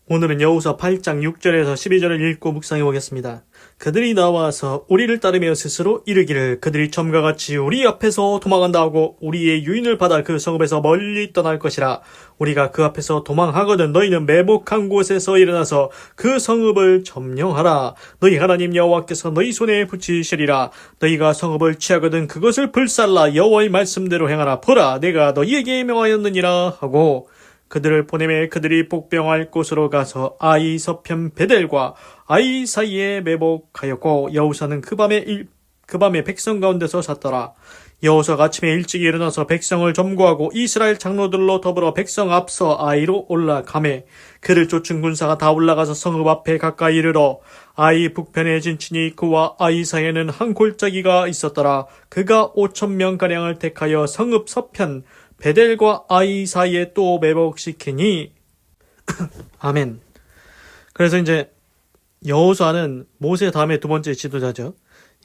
오늘은 여호수아 8장 6절에서 12절을 읽고 묵상해 보겠습니다. 그들이 나와서 우리를 따르며 스스로 이르기를 그들이 처음과 같이 우리 앞에서 도망한다 하고 우리의 유인을 받아 그 성읍에서 멀리 떠날 것이라. 우리가 그 앞에서 도망하거든 너희는 매복한 곳에서 일어나서 그 성읍을 점령하라. 너희 하나님 여호와께서 너희 손에 붙이시리라. 너희가 성읍을 취하거든 그것을 불살라 여호와의 말씀대로 행하라. 보라 내가 너희에게 명하였느니라 하고 그들을 보내매 그들이 복병할 곳으로 가서 아이 서편 베델과 아이 사이에 매복하였고 여호수아는 그 밤에 백성 가운데서 잤더라. 여호수아가 아침에 일찍 일어나서 백성을 점거하고 이스라엘 장로들로 더불어 백성 앞서 아이로 올라가매 그를 쫓은 군사가 다 올라가서 성읍 앞에 가까이 이르러 아이 북편에 진친이 그와 아이 사이에는 한 골짜기가 있었더라. 그가 5,000명가량을 택하여 성읍 서편 베델과 아이 사이에 또 매복시키니 아멘. 그래서 이제 여호수아는 모세 다음에 두 번째 지도자죠.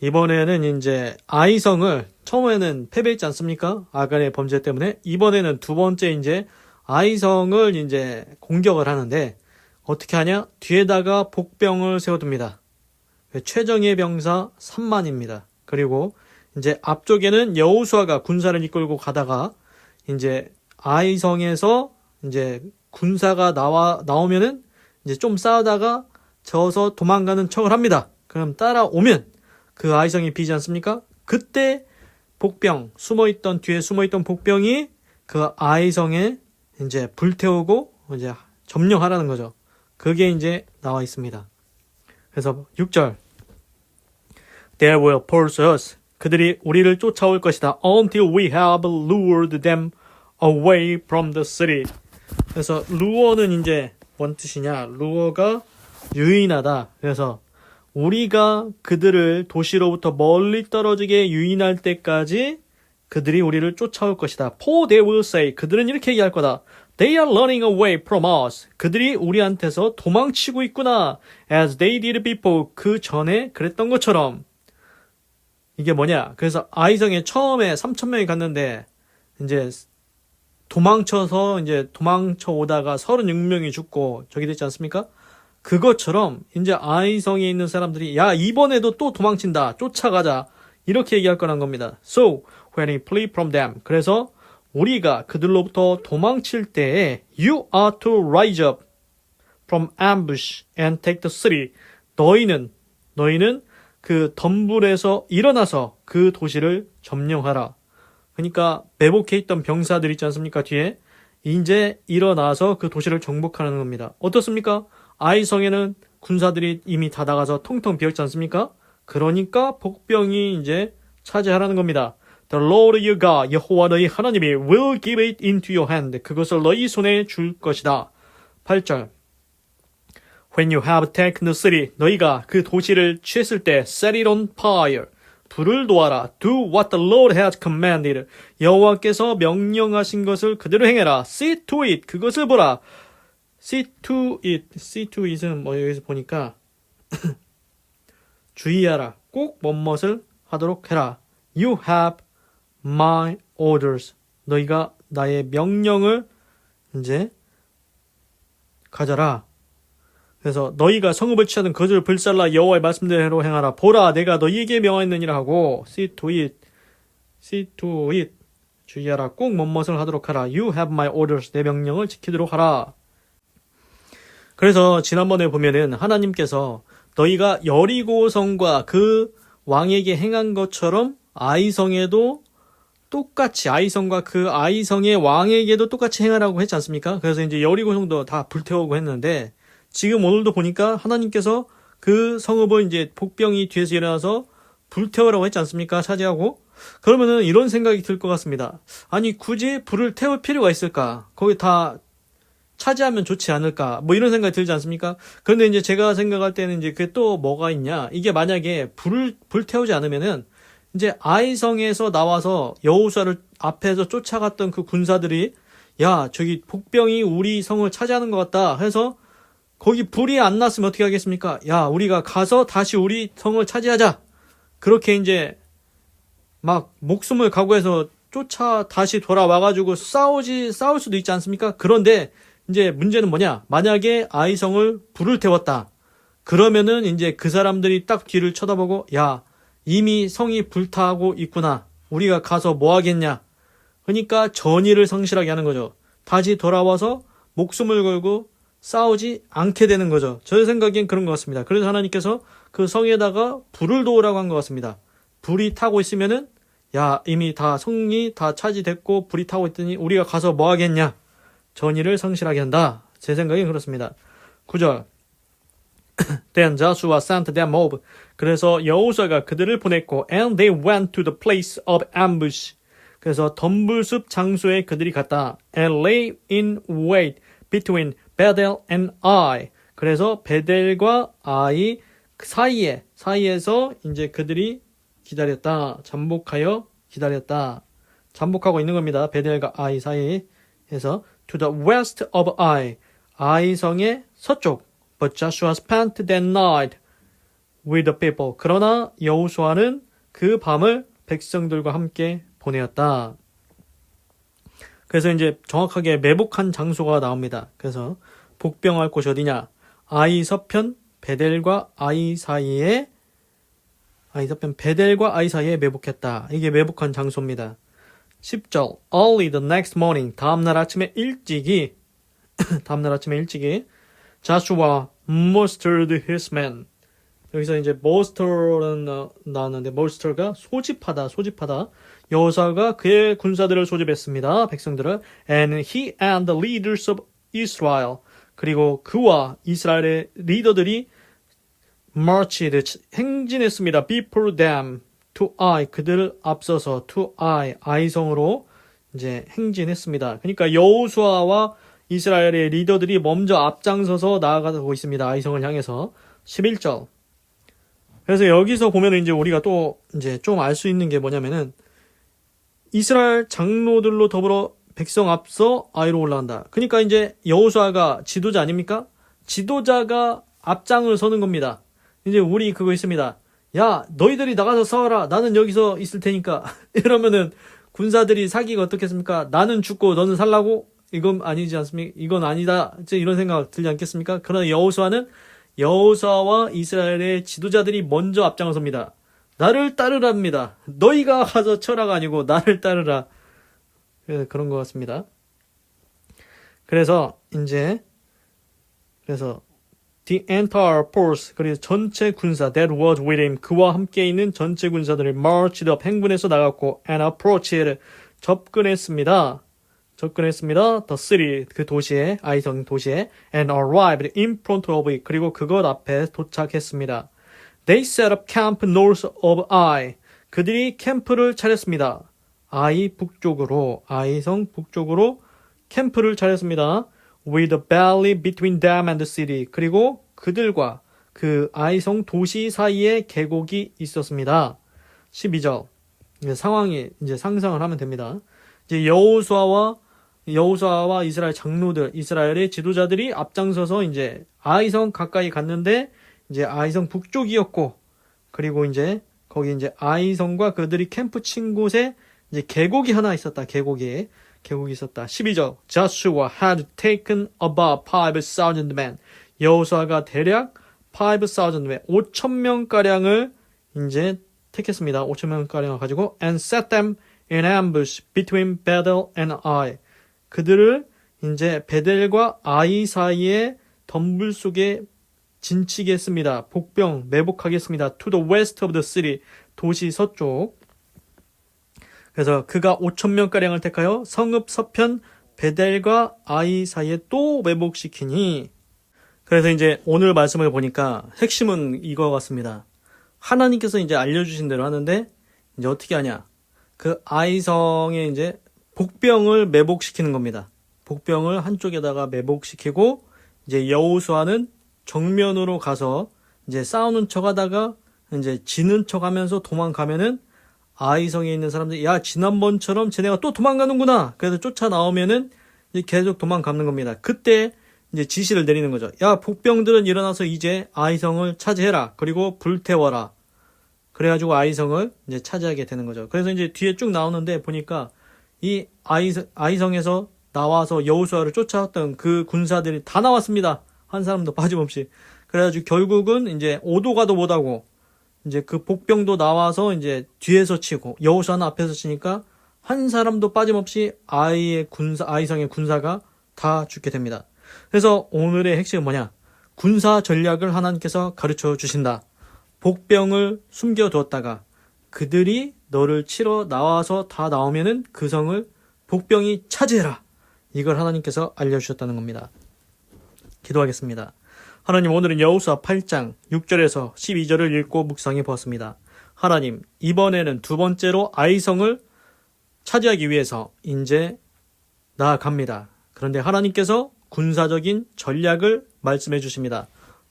이번에는 이제 아이성을 처음에는 패배했지 않습니까? 아간의 범죄 때문에. 이번에는 두 번째 이제 아이성을 이제 공격을 하는데 어떻게 하냐? 뒤에다가 복병을 세워둡니다. 최정예 병사 3만입니다. 그리고 이제 앞쪽에는 여호수아가 군사를 이끌고 가다가 이제 아이성에서 이제 군사가 나오면은 이제 좀 싸우다가 져서 도망가는 척을 합니다. 그럼 따라오면 그 아이성이 비지 않습니까? 그때 복병 뒤에 숨어있던 복병이 그 아이성에 이제 불태우고 이제 점령하라는 거죠. 그게 이제 나와 있습니다. 그래서 6절 They will pursue us. 그들이 우리를 쫓아올 것이다. Until we have lured them away from the city. 그래서 루어는 이제 뭔 뜻이냐? 루어가 유인하다. 그래서 우리가 그들을 도시로부터 멀리 떨어지게 유인할 때까지 그들이 우리를 쫓아올 것이다. For they will say. 그들은 이렇게 얘기할 거다. They are running away from us. 그들이 우리한테서 도망치고 있구나. As they did before. 그 전에 그랬던 것처럼. 이게 뭐냐? 그래서 아이성에 처음에 3,000명이 갔는데 이제 도망쳐 오다가 36명이 죽고 저기 됐지 않습니까? 그것처럼 이제 아이성에 있는 사람들이 야 이번에도 또 도망친다. 쫓아가자. 이렇게 얘기할 거란 겁니다. So when we flee from them. 그래서 우리가 그들로부터 도망칠 때에 You are to rise up from ambush and take the city. 너희는 그 덤불에서 일어나서 그 도시를 점령하라. 그러니까 매복해 있던 병사들 있지 않습니까? 뒤에 이제 일어나서 그 도시를 정복하는 겁니다. 어떻습니까? 아이성에는 군사들이 이미 다 나가서 통통 비었지 않습니까? 그러니까 복병이 이제 차지하라는 겁니다. The Lord your God, 여호와 너희 하나님이 will give it into your hand. 그것을 너희 손에 줄 것이다. 8절 When you have taken the city, 너희가 그 도시를 취했을 때 set it on fire. 불을 놓아라. Do what the Lord has commanded. 여호와께서 명령하신 것을 그대로 행해라. See to it. 그것을 보라. See to it. See to it은 뭐 여기서 보니까 주의하라. 꼭 뭐뭇을 하도록 해라. You have my orders. 너희가 나의 명령을 이제 가져라. 그래서 너희가 성읍을 취하든 그것을 불살라 여호와의 말씀대로 행하라. 보라 내가 너희에게 명하였느니라 하고 See to it. 주의하라. 꼭 뭐뭇을 하도록 하라. You have my orders. 내 명령을 지키도록 하라. 그래서 지난번에 보면은 하나님께서 너희가 여리고성과 그 왕에게 행한 것처럼 아이성에도 똑같이 아이성과 그 아이성의 왕에게도 똑같이 행하라고 했지 않습니까? 그래서 이제 여리고성도 다 불태우고 했는데 지금 오늘도 보니까 하나님께서 그 성읍을 이제 복병이 뒤에서 일어나서 불태우라고 했지 않습니까? 차지하고. 그러면은 이런 생각이 들 것 같습니다. 아니 굳이 불을 태울 필요가 있을까? 거기 다 차지하면 좋지 않을까? 뭐 이런 생각이 들지 않습니까? 그런데 이제 제가 생각할 때는 이제 그게 또 뭐가 있냐? 이게 만약에 불태우지 않으면은 이제 아이성에서 나와서 여호수아를 앞에서 쫓아갔던 그 군사들이 야 저기 복병이 우리 성을 차지하는 것 같다 해서 거기 불이 안 났으면 어떻게 하겠습니까? 야, 우리가 가서 다시 우리 성을 차지하자. 그렇게 이제 막 목숨을 각오해서 다시 돌아와가지고 싸울 수도 있지 않습니까? 그런데 이제 문제는 뭐냐? 만약에 아이성을 불을 태웠다. 그러면은 이제 그 사람들이 딱 뒤를 쳐다보고, 야, 이미 성이 불타고 있구나. 우리가 가서 뭐 하겠냐? 그러니까 전의를 성실하게 하는 거죠. 다시 돌아와서 목숨을 걸고 싸우지 않게 되는 거죠. 제 생각엔 그런 것 같습니다. 그래서 하나님께서 그 성에다가 불을 놓으라고 한 것 같습니다. 불이 타고 있으면은, 야, 이미 다 성이 다 차지됐고 불이 타고 있더니 우리가 가서 뭐 하겠냐? 전의를 성실하게 한다. 제 생각엔 그렇습니다. 9절. Then Joshua sent them off. 그래서 여호수아가 그들을 보냈고, and they went to the place of ambush. 그래서 덤불숲 장소에 그들이 갔다. And lay in wait between Bethel and Ai. 그래서 베델과 아이 사이에서 이제 그들이 기다렸다. 잠복하여 기다렸다. 잠복하고 있는 겁니다. 베델과 아이 사이에서 to the west of Ai. 아이성의 서쪽. But Joshua spent that night with the people. 그러나 여호수아는 그 밤을 백성들과 함께 보내었다. 그래서 이제 정확하게 매복한 장소가 나옵니다. 그래서 복병할 곳이 어디냐? 아이 서편 베델과 아이 사이에 매복했다. 이게 매복한 장소입니다. 10절. Early the next morning. 다음날 아침에 일찍이 Joshua mustered his men. 여기서 이제 muster는 나왔는데 muster가 소집하다. 여호수아가 그의 군사들을 소집했습니다. 백성들을. And he and the leaders of Israel. 그리고 그와 이스라엘의 리더들이 marched, 행진했습니다. Before them to Ai. 그들을 앞서서 to Ai, 아이성으로 이제 행진했습니다. 그러니까 여호수아와 이스라엘의 리더들이 먼저 앞장서서 나아가고 있습니다. 아이성을 향해서. 11절. 그래서 여기서 보면 이제 우리가 또 이제 좀 알 수 있는 게 뭐냐면은 이스라엘 장로들로 더불어 백성 앞서 아이로 올라간다. 그러니까 이제 여호수아가 지도자 아닙니까? 지도자가 앞장을 서는 겁니다. 이제 우리 그거 있습니다. 야, 너희들이 나가서 싸워라. 나는 여기서 있을 테니까. 이러면은 군사들이 사기가 어떻겠습니까? 나는 죽고 너는 살라고? 이건 아니지 않습니까? 이건 아니다. 이런 생각 들지 않겠습니까? 그러나 여호수아와 이스라엘의 지도자들이 먼저 앞장을 섭니다. 나를 따르랍니다. 너희가 가서 쳐라가 아니고 나를 따르라. 그런 것 같습니다. 그래서 the entire force, 그래서 전체 군사 that was with him, 그와 함께 있는 전체 군사들을 marched up, 행군해서 나갔고 and approached, 접근했습니다. the city, 그 도시에, 아이성 도시에, and arrived in front of it, 그리고 그것 앞에 도착했습니다. They set up camp north of Ai. 그들이 캠프를 차렸습니다. 아이성 북쪽으로 캠프를 차렸습니다. With a valley between them and the city. 그리고 그들과 그 아이성 도시 사이에 계곡이 있었습니다. 12절. 상황이 이제 상상을 하면 됩니다. 이제 여호수아와 이스라엘 장로들, 이스라엘의 지도자들이 앞장서서 이제 아이성 가까이 갔는데 이제 아이성 북쪽이었고, 그리고 이제 거기 이제 아이성과 그들이 캠프 친 곳에 이제 계곡이 하나 있었다. 계곡이 있었다. 12절. Joshua had taken about 5,000 men. 여호수아가 대략 5,000 men, 5,000명가량을 이제 택했습니다. 5,000명가량을 가지고 and set them in ambush between Bethel and Ai. 그들을 이제 베델과 아이 사이에 덤불 속에 진치겠습니다. 복병 매복하겠습니다. To the west of the city. 도시 서쪽. 그래서 그가 5,000명가량을 택하여 성읍 서편 베델과 아이 사이에 또 매복시키니. 그래서 이제 오늘 말씀을 보니까 핵심은 이거 같습니다. 하나님께서 이제 알려주신 대로 하는데 이제 어떻게 하냐. 그 아이성에 이제 복병을 매복시키는 겁니다. 복병을 한쪽에다가 매복시키고 이제 여호수아는 정면으로 가서 이제 싸우는 척 하다가 이제 지는 척 하면서 도망가면은 아이성에 있는 사람들이 야, 지난번처럼 쟤네가 또 도망가는구나. 그래서 쫓아 나오면은 이제 계속 도망가는 겁니다. 그때 이제 지시를 내리는 거죠. 야, 복병들은 일어나서 이제 아이성을 차지해라. 그리고 불태워라. 그래가지고 아이성을 이제 차지하게 되는 거죠. 그래서 이제 뒤에 쭉 나오는데 보니까 이 아이성에서 나와서 여호수아를 쫓아왔던 그 군사들이 다 나왔습니다. 한 사람도 빠짐없이. 그래가지고 결국은 이제 오도 가도 못하고 이제 그 복병도 나와서 이제 뒤에서 치고 여호수아는 앞에서 치니까 한 사람도 빠짐없이 아이성의 군사가 다 죽게 됩니다. 그래서 오늘의 핵심은 뭐냐? 군사 전략을 하나님께서 가르쳐 주신다. 복병을 숨겨두었다가 그들이 너를 치러 나와서 다 나오면은 그 성을 복병이 차지해라. 이걸 하나님께서 알려주셨다는 겁니다. 기도하겠습니다. 하나님, 오늘은 여호수아 8장 6절에서 12절을 읽고 묵상해 보았습니다. 하나님, 이번에는 두 번째로 아이성을 차지하기 위해서 이제 나아갑니다. 그런데 하나님께서 군사적인 전략을 말씀해 주십니다.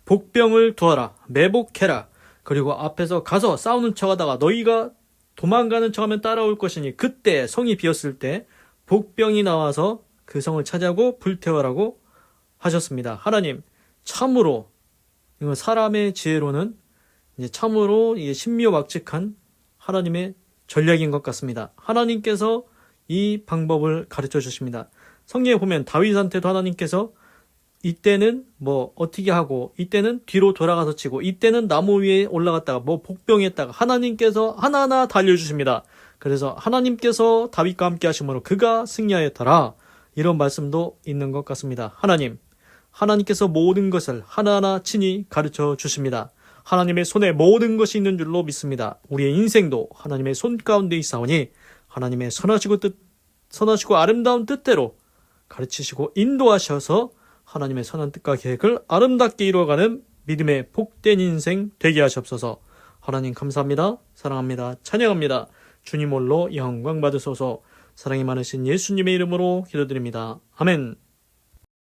복병을 두어라, 매복해라. 그리고 앞에서 가서 싸우는 척하다가 너희가 도망가는 척하면 따라올 것이니 그때 성이 비었을 때 복병이 나와서 그 성을 차지하고 불태워라고 하셨습니다. 하나님, 참으로 이건 사람의 지혜로는 이제 참으로 이게 신묘막측한 하나님의 전략인 것 같습니다. 하나님께서 이 방법을 가르쳐 주십니다. 성경에 보면 다윗한테도 하나님께서 이때는 뭐 어떻게 하고 이때는 뒤로 돌아가서 치고 이때는 나무 위에 올라갔다가 뭐 복병했다가 하나님께서 하나하나 다 알려주십니다. 그래서 하나님께서 다윗과 함께 하심으로 그가 승리하였더라. 이런 말씀도 있는 것 같습니다. 하나님께서 모든 것을 하나하나 친히 가르쳐 주십니다. 하나님의 손에 모든 것이 있는 줄로 믿습니다. 우리의 인생도 하나님의 손 가운데 있사오니 하나님의 선하시고 아름다운 뜻대로 가르치시고 인도하셔서 하나님의 선한 뜻과 계획을 아름답게 이루어가는 믿음의 복된 인생 되게 하시옵소서. 하나님 감사합니다. 사랑합니다. 찬양합니다. 주님 홀로 영광 받으소서. 사랑이 많으신 예수님의 이름으로 기도드립니다. 아멘.